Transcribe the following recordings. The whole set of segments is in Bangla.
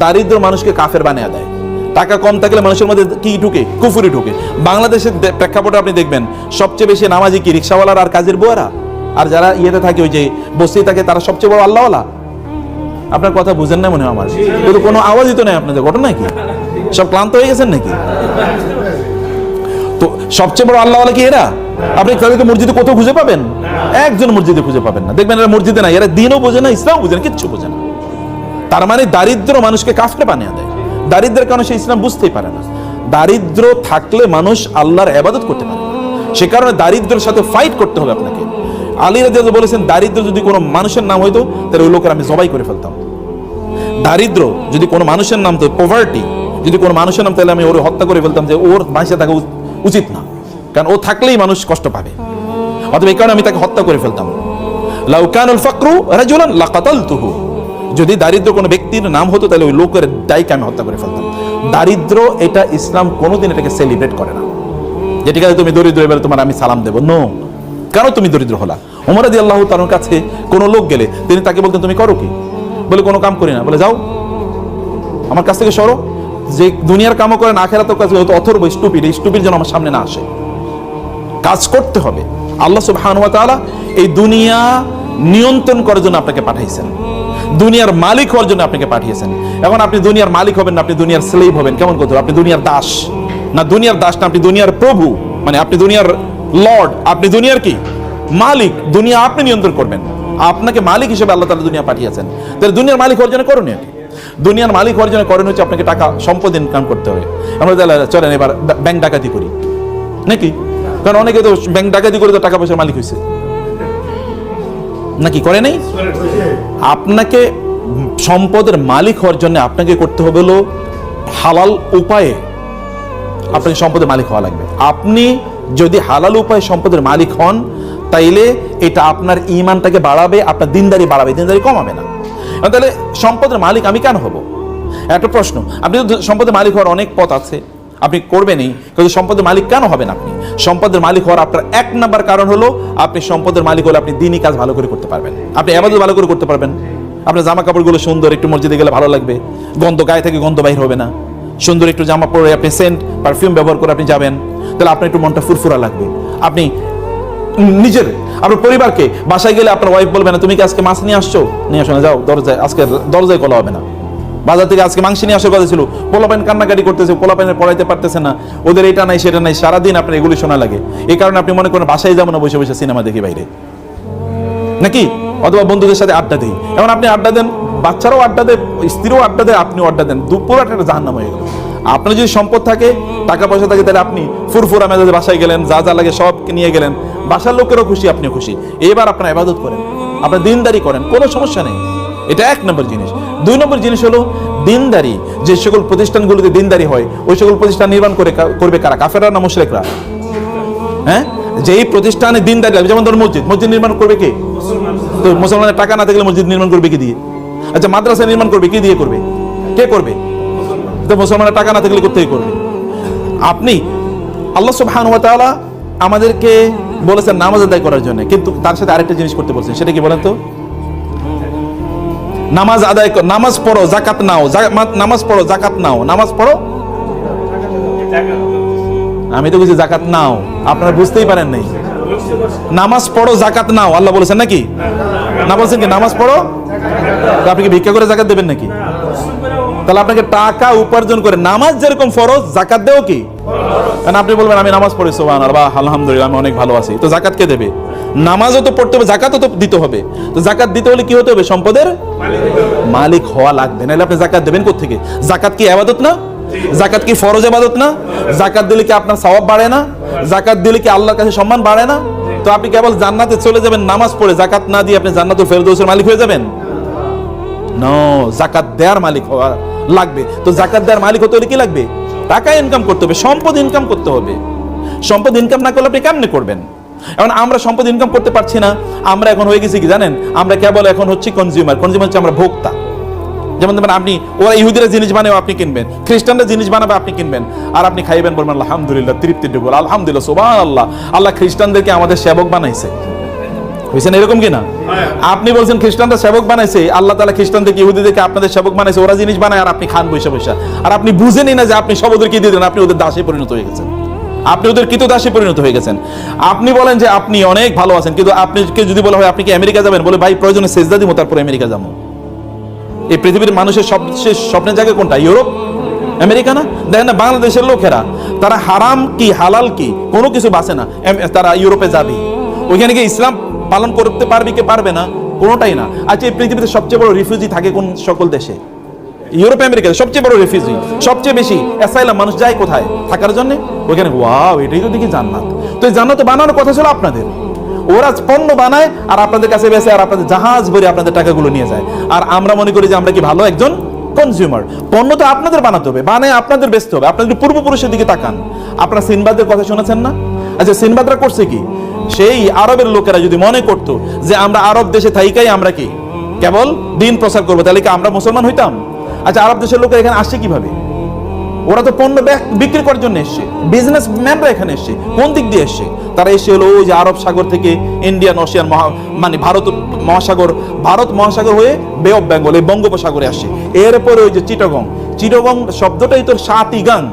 দারিদ্র মানুষকে কাফের বানিয়ে দেয়। টাকা কম থাকলে মানুষের মধ্যে কি ঢুকে? কুফুরি ঢুকে। বাংলাদেশের প্রেক্ষাপটে আপনি দেখবেন সবচেয়ে বেশি নামাজি কি রিক্সাওয়ালার আর কাজের বুয়ারা, আর যারা ইয়েতে থাকে ওই যে বস্তি থাকে তারা সবচেয়ে বড় আল্লাহওয়ালা। আপনার কথা বুঝেন না মনে হয় আমার, কিন্তু কোনো আওয়াজই তো নেই আপনাদের। ঘটনা কি সব ক্লান্ত হয়ে গেছেন নাকি? তো সবচেয়ে বড় আল্লাহওয়ালা কি এরা? আপনি তাদেরকে মসজিদে কোথাও খুঁজে পাবেন? একজন মসজিদে খুঁজে পাবেন না। দেখবেন এরা মসজিদে না, এরা দিনও বোঝে না, ইসলাম বোঝে না, কিচ্ছু বোঝে না। তার মানে দারিদ্র মানুষকে কাফের বানিয়ে দেয়। দারিদ্রের কারণে সে ইসলাম বুঝতেই পারে না। দারিদ্র থাকলে মানুষ আল্লাহর ইবাদত করতে পারে না। সে কারণে দারিদ্রের সাথে ফাইট করতে হবে আপনাকে। আলী রাদিয়াল্লাহু বলেছেন, দারিদ্র যদি কোনো মানুষের নাম হইতো তাহলে ওই লোকের আমি জবাই করে ফেলতাম। দারিদ্র যদি কোনো মানুষের নাম, তো পভার্টি যদি কোনো মানুষের নাম, তাহলে আমি ওর হত্যা করে ফেলতাম, যে ওর বাঁচে থাকা উচিত না, কারণ ও থাকলেই মানুষ কষ্ট পাবে। অতএব এই কারণে আমি তাকে হত্যা করে ফেলতাম। লাউ কানাল ফাকরু রাজুলান লাকাতালতুহু, যদি দারিদ্র কোনো ব্যক্তির নাম হতো তাহলে ওই লোকের দায়কে আমি হত্যা করে ফেলতাম। দারিদ্র এটা ইসলাম কোনোদিন এটাকে সেলিব্রেট করে না, যে ঠিক আছে তুমি দরিদ্র এবারে তোমার আমি সালাম দেবো। নো, কেন তুমি দরিদ্র হলা? ওমর রাদিয়াল্লাহু তাআলার কাছে কোনো লোক গেলে তিনি তাকে বলতেন তুমি করো কি? বলে কোনো কাম করি না। বলে যাও আমার কাছ থেকে সরো। যে দুনিয়ার কামও করেন আখিরাতের কাছে অথর্ব স্টুপিড, এই স্টুপিড যেন আমার সামনে না আসে। কাজ করতে হবে। আল্লাহ সুবহানাহু ওয়া তাআলা এই দুনিয়া নিয়ন্ত্রণ করার জন্য আপনাকে পাঠাইছেন, দুনিয়ার মালিক হওয়ার জন্য আপনাকে পাঠিয়েছেন। এখন আপনি দুনিয়ার মালিক হবেন না, আপনি দুনিয়ার স্লেভ হবেন। কেমন কথা? আপনি দুনিয়ার দাস না, দুনিয়ার দাস না, আপনি দুনিয়ার প্রভু, মানে আপনি দুনিয়ার লর্ড, আপনি দুনিয়ার কি মালিক। দুনিয়া আপনি নিয়ন্ত্রণ করবেন, আপনাকে মালিক হিসেবে আল্লাহ তাআলা দুনিয়া পাঠিয়েছেন। তাহলে দুনিয়ার মালিক হওয়ার জন্য করণীয় কি? দুনিয়ার মালিক হওয়ার জন্য করণীয় হচ্ছে আপনাকে টাকা সম্পদ ইনকাম করতে হবে। আমরা চলেন এবার ব্যাংক ডাকাতি করি নাকি? কারণ অনেকে তো ব্যাংক ডাকাতি করে তো টাকা পয়সার মালিক হয়েছে নাকি? করে নাই? আপনাকে সম্পদের মালিক হওয়ার জন্য আপনাকে করতে হবে হলো হালাল উপায়ে আপনাকে সম্পদের মালিক হওয়া লাগবে। আপনি যদি হালাল উপায়ে সম্পদের মালিক হন তাইলে এটা আপনার ঈমানটাকে বাড়াবে, আপনার দিনদারি বাড়াবে, দিনদারি কমাবে না। তাহলে সম্পদের মালিক আমি কেন হব? একটা প্রশ্ন। আপনি তো সম্পদের মালিক হওয়ার অনেক পথ আছে, আপনি করবেনই, কিন্তু সম্পদের মালিক কেন হবেন? আপনি সম্পদের মালিক হওয়ার আপনার এক নাম্বার কারণ হলো আপনি সম্পদের মালিক হলে আপনি দ্বীনি কাজ ভালো করে করতে পারবেন, আপনি ইবাদত ভালো করে করতে পারবেন। আপনার জামা কাপড়গুলো সুন্দর, একটু মসজিদে গেলে ভালো লাগবে, গন্ধ গায়ে থেকে গন্ধ বাইর হবে না। সুন্দর একটু জামা পরে আপনি সেন্ট পারফিউম ব্যবহার করে আপনি যাবেন, তাহলে আপনার একটু মনটা ফুরফুরা লাগবে। আপনি নিজের আপনার পরিবারকে বাসায় গেলে আপনার ওয়াইফ বলবে না তুমি কি আজকে মাছ নিয়ে আসছো? নিয়ে আসো না, যাও দরজায়, আজকে দরজায় কলা হবে না। বাজার থেকে আজকে মাংস নিয়ে আসার কথা ছিল, পোলাপাইন কান্নাকাটি করতেছে, পোলাপাইনের পড়াইতে পারতেছে না, ওদের এটা নাই সেটা নাই, সারাদিন আপনার এগুলি শোনা লাগে। এই কারণে আপনি মনে করেন বাসায় যাবো না, বসে বসে সিনেমা দেখি বাইরে নাকি, অথবা বন্ধুদের সাথে আড্ডা দিই। এখন আপনি আড্ডা দেন, বাচ্চারাও আড্ডা দেয়, স্ত্রীও আড্ডা দেয়, আপনিও আড্ডা দেন, দুপুর একটা জাহান্নাম হয়ে গেল। আপনার যদি সম্পদ থাকে, টাকা পয়সা থাকে, তাহলে আপনি ফুরফুরা মেজাজে বাসায় গেলেন, যা যা লাগে সব নিয়ে গেলেন, বাসার লোকেরও খুশি, আপনিও খুশি। এবার আপনার ইবাদত করেন, আপনার দিনদারি করেন, কোনো সমস্যা নেই। এটা এক নম্বর জিনিস। দুই নম্বর জিনিস হলো দিনদারি। যে সকল প্রতিষ্ঠানগুলোতে দিনদারি হয় ওই সকল প্রতিষ্ঠান নির্মাণ করবে কারা? কাফেররা না মুশরিকরা? হ্যাঁ, যেই প্রতিষ্ঠানে দিনদারি, যেমন ধরুন মসজিদ নির্মাণ করবে কে? তো মুসলমানের টাকা না থাকলে মসজিদ নির্মাণ করবে কি দিয়ে? আচ্ছা, মাদ্রাসা নির্মাণ করবে কি দিয়ে করবে? কে করবে? তো মুসলমানের টাকা না থাকলে কোথায় করবে? আপনি আল্লাহ সুবহানাহু ওয়া তাআলা আমাদেরকে বলেছেন নামাজ আদায় করার জন্য, কিন্তু তার সাথে আরেকটা জিনিস করতে বলছেন, সেটা কি বলেন তো? নামাজ আদায়, নামাজ পড়ো, যাকাত নাও, নামাজ পড়ো, যাকাত নাও, নামাজ পড়ো। আমি তো বুঝি যাকাত নাও, আপনারা বুঝতেই পারেন নাই। নামাজ পড়ো, যাকাত নাও আল্লাহ বলেছেন নাকি? না বলছেন কি নামাজ পড়ো? আপনি কি ভিক্ষা করে যাকাত দেবেন নাকি? তাহলে আপনাকে টাকা উপার্জন করে নামাজ যেরকম ফরজ, যাকাত দেও কি? কারণ আপনি বলবেন আমি নামাজ পড়ি সুবহানাল্লাহ, আলহামদুলিল্লাহ, আমি অনেক ভালো আছি। তো যাকাত কে দেবে? নামাজও তো পড়তে হবে, যাকাতও তো দিতে হবে। তো যাকাত দিতে হলে কি হতে হবে? সম্পদের মালিক হওয়া লাগবে, নাহলে আপনি যাকাত দেবেন কোত্থেকে? যাকাত কি ইবাদত না? যাকাত কি ফরজ ইবাদত না? যাকাত দিলে কি আপনার সওয়াব বাড়ে না? যাকাত দিলে কি আল্লাহর কাছে সম্মান বাড়ে না? তো আপনি কেবল জান্নাতে চলে যাবেন নামাজ পড়ে, যাকাত না দিয়ে আপনি জান্নাতুল ফেরদৌসের মালিক হয়ে যাবেন? নো, যাকাত দেওয়ার মালিক হওয়া লাগবে। তো যাকাত দেওয়ার মালিক হতে হলে কি লাগবে? টাকা ইনকাম করতে হবে, সম্পদ ইনকাম করতে হবে। সম্পদ ইনকাম না করলে আপনি কেমনে করবেন? এখন আমরা সম্পদ ইনকাম করতে পারছি না, আমরা এখন হয়ে গেছি কি জানেন? আমরা কেবল এখন হচ্ছে কনজিউমার হচ্ছে আমরা ভোক্তা। যেমন দেখবেন আপনি, ওরা ইহুদিরা জিনিস বানাবে আপনি কিনবেন, খ্রিস্টানরা জিনিস বানাবে আপনি কিনবেন, আর আপনি খাইবেন, বলবেন আলহামদুলিল্লাহ, তৃপ্তি ডুবল, আলহামদুলিল্লাহ, সুবহানাল্লাহ, আল্লাহ খ্রিস্টানদেরকে আমাদের সেবক বানাইছে। বুঝছেন এরকম কিনা? আপনি বলছেন খ্রিস্টানরা সেবক বানাইছে, আল্লাহ তাআলা খ্রিস্টানদেরকে ইহুদিদেরকে আপনাদের সেবক বানাইছে, ওরা জিনিস বানায় আর আপনি খান বৈশা বৈশা, আর আপনি বুঝেনই না যে আপনি সব ওদেরকে দিয়ে দেন, আপনি ওদের দাসে পরিণত হয়ে গেছেন, আপনি ওদের কৃতদাসে পরিণত হয়ে গেছেন। আপনি বলেন যে আপনি অনেক ভালো আছেন, কিন্তু আপনাকে যদি বলা হয় আপনি কি আমেরিকা যাবেন, বলে ভাই প্রয়োজনে সেজদা দিব তারপরে আমেরিকা যাবো। এই পৃথিবীর মানুষের সবচেয়ে স্বপ্নের জায়গা কোনটা? ইউরোপ, আমেরিকা না? দেখেন না বাংলাদেশের লোকেরা, তারা হারাম কি হালাল কি কোনো কিছু বাঁচে না, তারা ইউরোপে যাবে, ওইখানে গিয়ে ইসলাম পালন করতে পারবে কি পারবে না, কোনোটাই না। আচ্ছা, এই পৃথিবীতে সবচেয়ে বড় রিফিউজি থাকে কোন সকল দেশে? ইউরোপ আমেরিকাতে সবচেয়ে বড় রিফিউজি, সবচেয়ে বেশি অ্যাসাইলাম মানুষ যায় কোথায় থাকার জন্য? ওইখানে। ওয়াও, এটাই তো দেখি জান্নাত। তো এই জান্নাত বানানোর কথা ছিল আপনাদের, ওরা পণ্য বানায় আর আপনাদের কাছে বেচে, আর আপনাদের জাহাজ ভরে আপনাদের টাকাগুলো নিয়ে যায়, আর আমরা মনে করি যে আমরা কি ভালো একজন কনজিউমার। পণ্য তো আপনাদের বানাতে হবে, বানায় আপনাদের বেচতে হবে। আপনাদের পূর্বপুরুষের দিকে তাকান, আপনারা সিনবাদের কথা শুনেছেন না? আচ্ছা, সিনবাদরা করছে কি? সেই আরবের লোকেরা যদি মনে করতো যে আমরা আরব দেশে থাইকাই আমরা কি কেবল দিন প্রচার করবো, তাহলে কি আমরা মুসলমান হইতাম? আচ্ছা, আরব দেশের লোকেরা এখানে আসছে কিভাবে? ওরা তো পণ্য বিক্রি করার জন্য এসছে, বিজনেসম্যানরা এখানে এসছে। কোন দিক দিয়ে এসছে? তারা এসে হলো ওই যে আরব সাগর থেকে ইন্ডিয়ান ওশিয়ান মানে ভারত মহাসাগর হয়ে বে অফ বেঙ্গল এই বঙ্গোপসাগরে আসছে। এরপরে ওই যে চিটগং শব্দটাই তো সাতিগাং।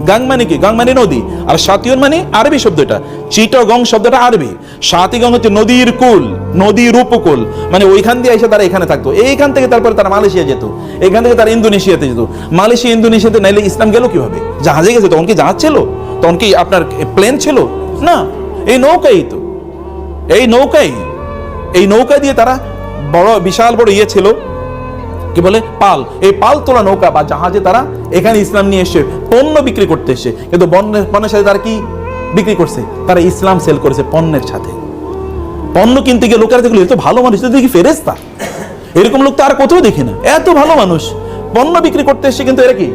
গাং মানে কি? গাং মানে নদী, আর সাতিয়ন মানে আরবি শব্দ। এটা চিটগং শব্দটা আরবি, সাতিগং হচ্ছে নদীর কুল, নদীর উপকূল, মানে ওইখান দিয়ে এসে তারা এখানে থাকতো। এইখান থেকে তারপরে তারা মালয়েশিয়া যেত, এখান থেকে তারা ইন্দোনেশিয়াতে যেত। মালয়েশিয়া ইন্দোনেশিয়াতে নাইলে ইসলাম গেল কিভাবে? জাহাজে গেছে। তখন কি জাহাজ ছিল? তখন কি আপনার প্লেন ছিল? না, এই নৌকাই তো, এই নৌকা দিয়ে তারা বড় বিশাল বড় ইয়ে ছিল কি বলে পাল, এই পাল তোলা নৌকা বা জাহাজে তারা এখানে ইসলাম নিয়ে এসে পণ্য বিক্রি করতে এসে, কিন্তু পণ্যের সাথে তারা কি বিক্রি করছে? তারা ইসলাম সেল করেছে পণ্যের সাথে। পণ্য কিনতে গিয়ে লোকেরা দেখলো এত ভালো মানুষ, তো দেখি ফেরেশতা, এরকম লোক তো আর কোথাও দেখি না। এত ভালো মানুষ পণ্য বিক্রি করতে এসে, কিন্তু এরা কি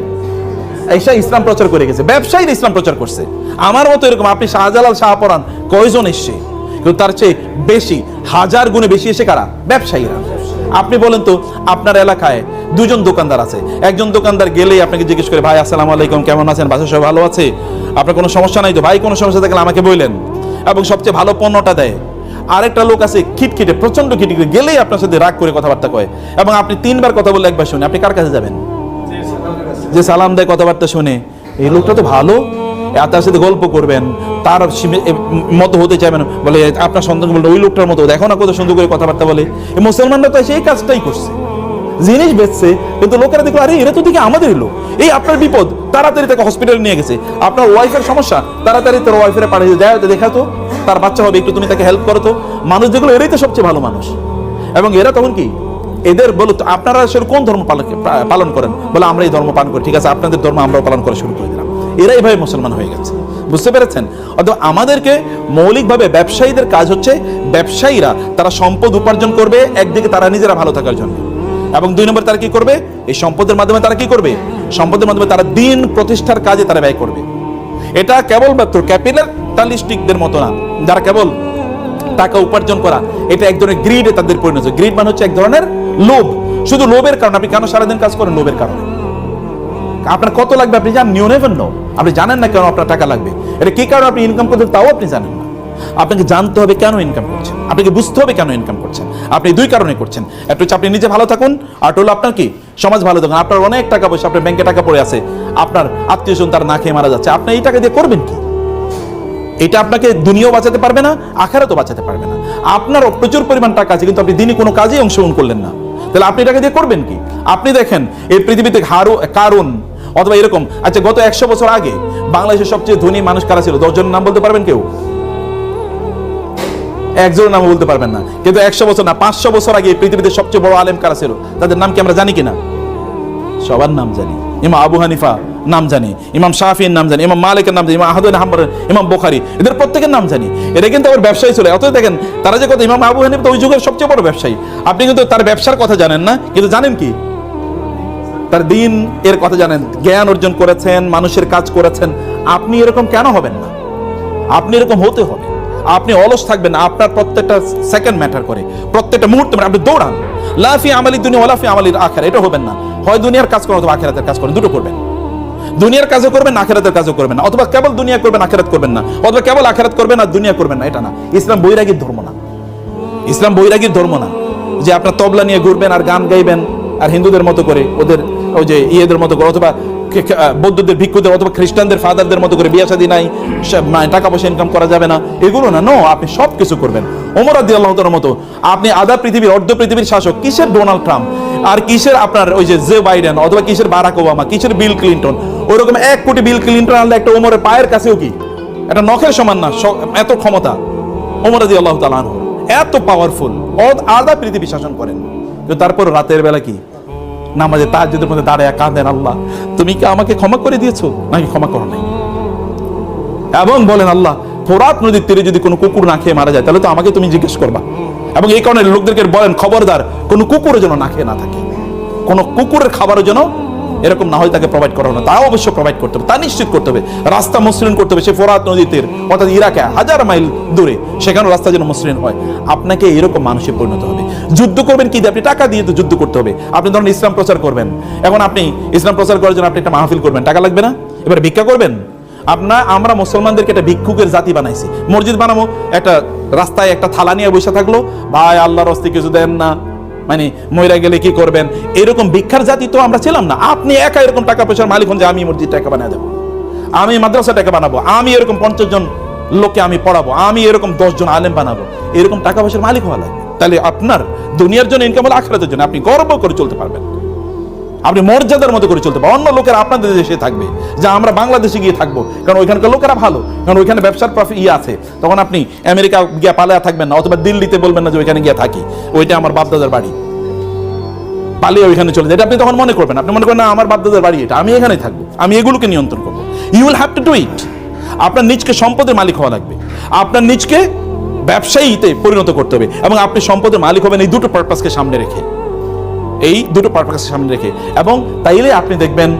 এসে ইসলাম প্রচার করে গেছে। ব্যবসায়ীরা ইসলাম প্রচার করছে। আমার মতো এরকম আপনি শাহজালাল শাহপরান কয়জন এসছে? কিন্তু তার চেয়ে বেশি, হাজার গুণে বেশি এসে কারা? ব্যবসায়ীরা। আপনি বলেন তো, আপনার এলাকায় দুজন দোকানদার আছে, একজন দোকানদার গেলেই আপনাকে জিজ্ঞেস করে, ভাই আসসালামু আলাইকুম, কেমন আছেন, বাসা সবাই ভালো আছে, আপনার কোনো সমস্যা নাই তো? ভাই কোনো সমস্যা থাকলে আমাকে বললেন, এবং সবচেয়ে ভালো পণ্যটা দেয়। আরেকটা লোক আছে খিটখিটে, প্রচন্ড খিটখিটে, গেলেই আপনার সাথে রাগ করে কথাবার্তা কয়, এবং আপনি 3 বার কথা বললে 1 বার শুনে, আপনি কার কাছে যাবেন? যে সালাম দেয়, কথাবার্তা শুনে, এই লোকটা তো ভালো, তার সাথে গল্প করবেন, তার মতো হতে চাইবেন, বলে আপনার সন্তান বললো ওই লোকটার মতো, দেখো না কত সুন্দর করে কথাবার্তা বলে। এই মুসলমানরা তো সেই কাজটাই করছে, জিনিস বেচছে, কিন্তু লোকেরা দেখলো আরে এরা তো দিকে আমাদের লোক, এই আপনার বিপদ, তাড়াতাড়ি তাকে হসপিটালে নিয়ে গেছে। আপনার ওয়াইফের সমস্যা, তাড়াতাড়ি তোর ওয়াইফের পাঠিয়ে যায়, দেখা তো তার বাচ্চা হবে, একটু তুমি তাকে হেল্প করো তো। মানুষ যেগুলো, এরাই তো সবচেয়ে ভালো মানুষ। এবং এরা তখন কি, এদের বলো আপনারা আসলে কোন ধর্ম পালন করেন? বলে আমরা এই ধর্ম পালন করি। ঠিক আছে, আপনাদের ধর্ম আমরাও পালন করা শুরু করে দিলাম। এরা এইভাবে মুসলমান হয়ে গেছে। বুঝতে পেরেছেন? অথবা আমাদেরকে মৌলিকভাবে ব্যবসায়ীদের কাজ হচ্ছে, ব্যবসায়ীরা তারা সম্পদ উপার্জন করবে, একদিকে তারা নিজেরা ভালো থাকার জন্য, এবং 2 নম্বর তারা কি করবে? এই সম্পদের মাধ্যমে তারা কি করবে? সম্পদের মাধ্যমে তারা দিন প্রতিষ্ঠার কাজে তারা ব্যয় করবে। এটা কেবলমাত্র ক্যাপিটালিস্টিকদের মতো না, যারা কেবল টাকা উপার্জন করা, এটা এক ধরনের গ্রিডে তাদের পরিণত। গ্রিড মানে হচ্ছে এক ধরনের লোভ। শুধু লোভের কারণে আপনি কেন সারাদিন কাজ করেন? লোভের কারণে। আপনার কত লাগবে আপনি জানেন? You never know. আপনি জানেন না কেন আপনার টাকা লাগবে, এটা কি কারণে আপনি ইনকাম করছেন তাও আপনি জানেন না। আপনাকে জানতে হবে কেন ইনকাম করছেন, আপনাকে বুঝতে হবে কেন ইনকাম করছেন। আপনি 2 কারণে করছেন, একটা হচ্ছে আপনি নিজে ভালো থাকুন, আর হলো আপনার কি সমাজ ভালো থাকুন। আপনার অনেক টাকা পয়সা, আপনার ব্যাংকে টাকা পড়ে আছে, আপনার আত্মীয়স্বজন তারা না খেয়ে মারা যাচ্ছে, আপনি এই টাকা দিয়ে করবেন কি? এটা আপনাকে দুনিয়াও বাঁচাতে পারবে না, আখিরাতও বাঁচাতে পারবে না। আপনার প্রচুর পরিমাণ টাকা আছে, কিন্তু আপনি দিনই কোনো কাজেই অংশগ্রহণ করলেন না, তাহলে আপনি টাকা দিয়ে করবেন কি? আপনি দেখেন এই পৃথিবীতে কারুন অথবা এরকম, আচ্ছা গত 100 বছর আগে বাংলাদেশের সবচেয়ে ধনী মানুষ কারা ছিল? 10 জনের নাম বলতে পারবেন কেউ? 1 জনের নাম বলতে পারবেন না। কিন্তু 100 বছর না, 500 বছর আগে এই পৃথিবীতে সবচেয়ে বড় আলেম কারা ছিল? তাদের নাম কি আমরা জানি কিনা? সবার নাম জানি। ইমাম আবু হানিফা নাম জানি, ইমাম শাফির নাম জানি, ইমাম মালিকের নাম জানি, ইমাম আহমদ বিন হাম্বল, ইমাম বুখারী, এদের প্রত্যেকের নাম জানি। এরা কিন্তু আবার ব্যবসায়ী ছিল। অতএব দেখেন তারা যে কথা, ইমাম আবু হানিফা তো ওই যুগের সবচেয়ে বড় ব্যবসায়ী। আপনি কিন্তু তার ব্যবসার কথা জানেন না, কিন্তু জানেন কি? তার দিন এর কথা জানেন, জ্ঞান অর্জন করেছেন, মানুষের কাজ করেছেন। আপনি এরকম কেন হবেন না? আপনি এরকম হতে হবে। আপনি অলস থাকবেন না, আপনার প্রত্যেকটা সেকেন্ড ম্যাটার করে, প্রত্যেকটা মুহূর্ত আপনি দৌড়ান। লা ফি আমালি দুনিয়া ওয়ালা ফি আমালিল আখিরা, এটা হবেন না। হয় দুনিয়ার কাজ করেন অথবা আখিরাতের কাজ করেন, দুটো করবেন। দুনিয়ার কাজও করবেন, আখিরাতের কাজও করবেন না, অথবা কেবল দুনিয়া করবেন আখিরাত করবেন না, অথবা কেবল আখিরাত করবেন আর দুনিয়া করবেন না। এটা না, ইসলাম বৈরাগীর ধর্ম না। ইসলাম বৈরাগীর ধর্ম না যে আপনার তবলা নিয়ে ঘুরবেন আর গান গাইবেন আর হিন্দুদের মতো করে ওদের ওই যে ইয়েদের মতো করে, অথবা বৌদ্ধদের ভিক্ষুদের অথবা খ্রিস্টানদের ফাদারদের মতো করে বিয়ে শাদী নাই, টাকা পয়সা ইনকাম করা যাবে না, এগুলো না। নো, আপনি সব কিছু করবেন ওমর রাদিয়াল্লাহু তাআলার মতো। আপনি আধা পৃথিবীর অর্ধ পৃথিবীর শাসক, কিসের ডোনাল্ড ট্রাম্প আর কিসের আপনার ওই যে জো বাইডেন অথবা কিসের বারাক ওবামা, কিসের বিল ক্লিন্টন, ওইরকম 1 কোটি বিল ক্লিন্টন আনলে একটা ওমরের পায়ের কাছেও কি একটা নখের সমান না, এত ক্ষমতা ওমর রাদিয়াল্লাহু তাআলা আনহু, এত পাওয়ারফুল, আধা পৃথিবী শাসন করেন। কিন্তু তারপর রাতের বেলা কি নামাজে তাহাজ্জুদের মধ্যে দাঁড়ায় কাঁদেন, আল্লাহ তুমি কি আমাকে ক্ষমা করে দিয়েছো নাকি ক্ষমা করো নাই, এবং বলেন আল্লাহ ফোরাত নদীর তীরে যদি কোনো কুকুর না খেয়ে মারা যায় তাহলে তো আমাকে তুমি জিজ্ঞেস করবা, এবং এই কারণে লোকদেরকে বলেন খবরদার কোনো কুকুরের যেন না খেয়ে না থাকে, কোনো কুকুরের খাবারের জন্য এরকম না হয় তাকে প্রোভাইড করা না, তাও অবশ্য প্রোভাইড করতে হবে, তা নিশ্চিত করতে হবে, রাস্তা মসৃণ করতে হবে। সে ফোরাত নদীর তীর অর্থাৎ ইরাকে 1000 মাইল দূরে, সেখানে রাস্তা যেন মসৃণ হয়। আপনাকে এরকম মানুষে পরিণত হবে। যুদ্ধ করবেন কি দিয়ে? আপনি টাকা দিয়ে তো যুদ্ধ করতে হবে। আপনি ধরুন ইসলাম প্রচার করবেন, এখন আপনি ইসলাম প্রচার করার জন্য আপনি একটা মাহফিল করবেন, টাকা লাগবে না? এবার ভিক্ষা করবেন? আমরা মুসলমানদেরকে একটা ভিক্ষুকের জাতি বানাইছি। মসজিদ বানাবো, একটা রাস্তায় একটা থালা নিয়ে বসে থাকলো, ভাই আল্লাহর রাস্তায় কিছু দেন না, মানে মইরা গেলে কি করবেন, এরকম ভিক্ষার জাতি তো আমরা ছিলাম না। আপনি একা এরকম টাকা পয়সার মালিক হন যে আমি মসজিদ টাকা বানিয়ে দেবো, আমি মাদ্রাসা টাকা বানাবো, আমি এরকম 50 জন লোককে আমি পড়াবো, আমি এরকম 10 জন আলেম বানাবো, এরকম টাকা পয়সার মালিক হওয়া লাগবে। তাহলে আপনার দুনিয়ার জন্য ইনকাম হলো, আখিরাতের জন্য আপনি গর্ব করে চলতে পারবেন, আপনি মর্যাদার মতো করে চলতে পারবেন। অন্য লোকেরা আপনাদের দেশে থাকবে, যা আমরা বাংলাদেশে গিয়ে থাকবো, কারণ ওইখানকার লোকেরা ভালো, কারণ ওইখানে ব্যবসার প্রফিট আছে। তখন আপনি আমেরিকা গিয়ে পালিয়ে থাকবেন না, অথবা দিল্লিতে বলবেন না যে ওইখানে গিয়ে থাকি, ওইটা আমার বাপদাদার বাড়ি, পালিয়ে ওইখানে চলে যায়। আপনি তখন মনে করবেন, আপনি মনে করেন না আমার বাপদাদার বাড়ি এটা, আমি এখানেই থাকবো, আমি এগুলোকে নিয়ন্ত্রণ করবো। You will have to do it. আপনার নিজকে সম্পদের মালিক হওয়া লাগবে, আপনার নিজকে ব্যবসায়ীতে পরিণত করতে হবে, এবং আপনি সম্পদের মালিক হবেন এই দুটো পারপাসকে সামনে রেখে, এই দুটো পারপাসকে সামনে রেখে। এবং তাইলে আপনি দেখবেন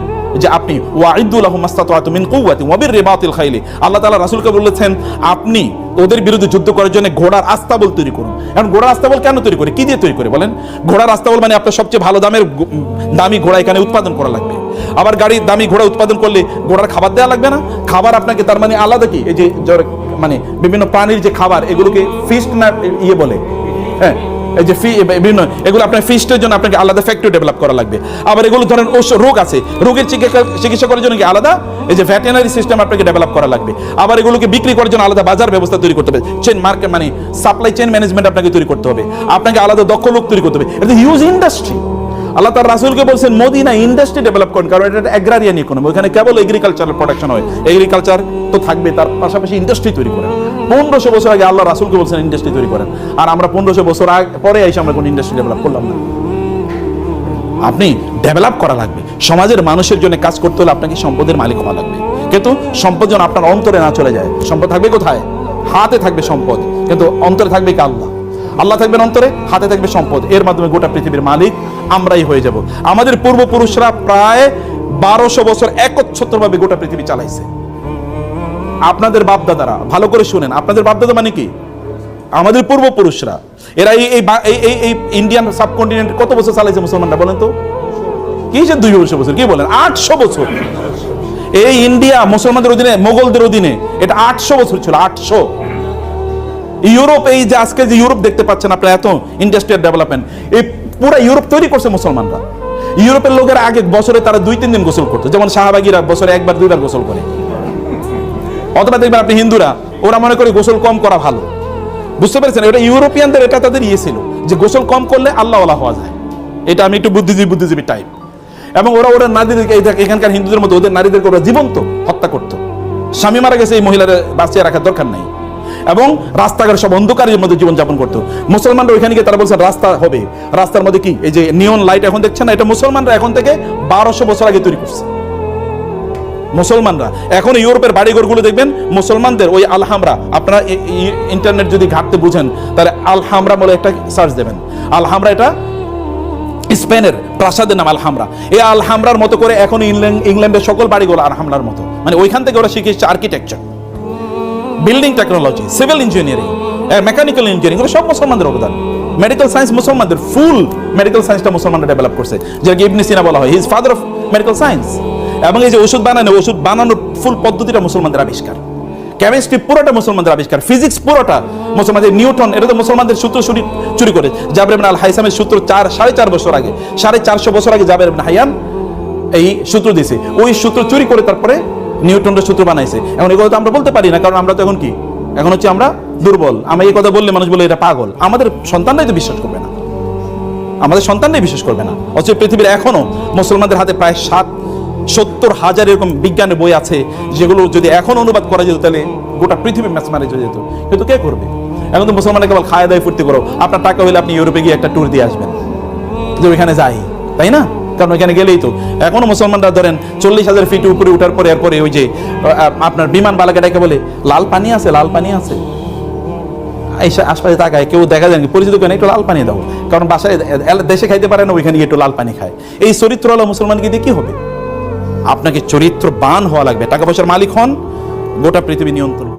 যে আপনি ওয়াইদু লাহুম মাসতাতাতু মিন কুওয়াতিন ওয়া বিররিবাতিল খাইলি, আল্লাহ তাআলা রাসূলকে বলেছেন আপনি ওদের বিরুদ্ধে যুদ্ধ করার জন্য ঘোড়ার আস্তাবল তৈরি করুন। এখন ঘোড়ার আস্তাবল কেন তৈরি করে, কি দিয়ে তৈরি করে বলেন? ঘোড়ার আস্তাবল মানে আপনার সবচেয়ে ভালো দামি ঘোড়া এখানে উৎপাদন করা লাগবে। আবার গাড়ির দামি ঘোড়া উৎপাদন করলে ঘোড়ার খাবার দেওয়া লাগবে না, খাবার আপনাকে তার মানে আলাদা কি, এই যে মানে বিভিন্ন প্রাণীর যে খাবার, এগুলোকে ফিস্ট না ইয়ে বলে, হ্যাঁ এই যে বিভিন্ন এগুলো আপনার ফিস্টের জন্য আপনাকে আলাদা ফ্যাক্টরি ডেভেলপ করা লাগবে। আবার এগুলো ধরেন রোগ আছে, রোগের চিকিৎসা করার জন্য কি আলাদা এই যে ভেটেরিনারি সিস্টেম আপনাকে ডেভেলপ করা লাগবে। আবার এগুলোকে বিক্রি করার জন্য আলাদা বাজার ব্যবস্থা তৈরি করতে হবে, চেন মার্কেট মানে সাপ্লাই চেন ম্যানেজমেন্ট আপনাকে তৈরি করতে হবে, আপনাকে আলাদা দক্ষ লোক তৈরি করতে হবে। এটা হিউজ ইন্ডাস্ট্রি। আল্লাহ তার রাসূলকে বলছেন মদিনা ইন্ডাস্ট্রি ডেভেলপ করেন, কারণ এটা অ্যাগ্রারিয়ান ইকোনমি, ওখানে কেবল এগ্রিকালচারাল প্রোডাকশন হয়, এগ্রিকালচার তো থাকবে, তার পাশাপাশি ইন্ডাস্ট্রি তৈরি করেন। 1500 বছর আগে আল্লাহ রাসূলকে বলছেন ইন্ডাস্ট্রি তৈরি করেন, আর আমরা 1500 বছর পরে এসে আমরা কোন ইন্ডাস্ট্রি ডেভেলপ করলাম না। আপনি ডেভেলপ করা লাগবে, সমাজের মানুষের জন্য কাজ করতে হলে আপনাকে সম্পদের মালিক হওয়া লাগবে। কিন্তু সম্পদ যেন আপনার অন্তরে না চলে যায়। সম্পদ থাকবে কোথায়? হাতে থাকবে সম্পদ, কিন্তু অন্তরে থাকবে কি আল্লাহ। আল্লাহ থাকবেন অন্তরে, হাতে থাকবে সম্পদ, এর মাধ্যমে গোটা পৃথিবীর মালিক আমরাই হয়ে যাব। আমাদের পূর্বপুরুষরা প্রায় 1200 বছর একচ্ছত্রভাবে গোটা পৃথিবী চালাইছে। আপনাদের বাপদাদারা, ভালো করে শুনেন, আপনাদের বাপদাদা মানে কি? আমাদের পূর্বপুরুষরা, এরা এই ইন্ডিয়ান সাবকন্টিনেন্ট কত বছর চালাইছে মুসলমানরা বলেন তো? কি যে 200 বছর, কি বলেন 800 বছর। এই ইন্ডিয়া মুসলমানদের অধীনে, মোগলদের অধীনে, এটা 800 বছর ছিল, 800। ইউরোপ, এই যে আজকে যে ইউরোপ দেখতে পাচ্ছেন আপনারা, এত ইন্ডাস্ট্রিয়াল ডেভেলপমেন্ট, এই পুরো ইউরোপ তৈরি করছে মুসলমানরা। ইউরোপের লোকেরা আগে বছরে তারা 2-3 দিন গোসল করতো, যেমন সাহাবাগীরা বছরে 1-2 বার গোসল করে। অথবা দেখবেন আপনি হিন্দুরা, ওরা মনে করে গোসল কম করা ভালো, বুঝতে পেরেছেন? এটা ইউরোপিয়ানদের, এটা তাদের ইয়ে ছিল যে গোসল কম করলে আল্লাহওয়ালা হওয়া যায়। এটা আমি একটু বুদ্ধিজীবী টাইপ। এবং ওরা নারীদেরকে, এখানকার হিন্দুদের মতো ওদের নারীদেরকে ওরা জীবন্ত হত্যা করতো। স্বামী মারা গেছে, এই মহিলাদের বাঁচিয়ে রাখার দরকার নাই। এবং রাস্তাঘাট সব অন্ধকারের মধ্যে জীবনযাপন করতো। মুসলমানরা ওইখানে গিয়ে তারা বলছেন রাস্তা হবে, রাস্তার মধ্যে কি এই যে নিয়ন লাইট এখন দেখছেন না, এটা মুসলমানরা এখন থেকে 1200 বছর আগে তৈরি করছে। মুসলমানরা এখন ইউরোপের বাড়িঘরগুলো দেখবেন মুসলমানদের, ওই আলহামরা, আপনারা ইন্টারনেট যদি ঘাটতে বুঝেন তাহলে আলহামরা বলে একটা সার্চ দেবেন। আলহামরা এটা স্পেনের প্রাসাদের নাম আলহামরা। এই আলহামরার মতো করে এখন ইংল্যান্ডের সকল বাড়িগুলো আলহামরার মতো, মানে ওইখান থেকে ওরা শিখেছে architecture, building technology, civil engineering, mechanical engineering, সব মুসলমানদের অবদান। মেডিকেল সায়েন্স মুসলমানদের, ফুল মেডিকেল সায়েন্সটা মুসলমানরা ডেভেলপ করছে, যাকে ইবনে সিনা বলা হয়, he is father of medical science. এবং এই যে ওষুধ বানানোর ফুল পদ্ধতিটা মুসলমানদের আবিষ্কার। কেমিস্ট্রি পুরোটা মুসলমানদের আবিষ্কার, ফিজিক্স পুরোটা মুসলমানদের, নিউটন এটা তো মুসলমানদের সূত্র চুরি করে। জাবের ইবনে আল হাইসামের সূত্র 4.5 বছর আগে, 450 বছর আগে জাবের ইবনে হাইয়ান এই সূত্র দিয়েছে, ওই সূত্র চুরি করে তারপরে নিউটনের সূত্র বানাইছে। এখন এই কথা তো আমরা বলতে পারি না, কারণ আমরা তো এখন কি, এখন হচ্ছে আমরা দুর্বল। আমরা এই কথা বললে মানুষ বলে এটা পাগল। আমাদের সন্তানরাই তো বিশ্বাস করবে না, আমাদের সন্তানরাই বিশ্বাস করবে না। অথচ পৃথিবীর এখনো মুসলমানদের হাতে প্রায় 70,000 এরকম বিজ্ঞানের বই আছে, যেগুলো যদি এখন অনুবাদ করা যেত তাহলে গোটা পৃথিবী ম্যাচমারেজ হয়ে যেত। কিন্তু কে করবে? এখন তো মুসলমানরা কেবল খায় দায় ফুর্তি করো। আপনার টাকা হলে আপনি ইউরোপে গিয়ে একটা ট্যুর দিয়ে আসবেন, যে ওইখানে যাই, তাই না? কারণ ওইখানে গেলেই তো এখনো মুসলমানরা ধরেন 40,000 ফিট উপরে উঠার পরে এরপরে ওই যে আপনার বিমান বালাকাটাকে বলে লাল পানি আছে, লাল পানি আছে, আশপাশে তাকায়, কেউ দেখা যায় পরিচিত কেন, একটু লাল পানি দাও, কারণ বাসায় দেশে খাইতে পারে না, ওইখানে গিয়ে একটু লাল পানি খায়। এই চরিত্র হলো মুসলমানকে দিয়ে কি হবে? আপনাকে চরিত্রবান হওয়া লাগবে। টাকা পয়সার মালিক হন, গোটা পৃথিবী নিয়ন্ত্রণ।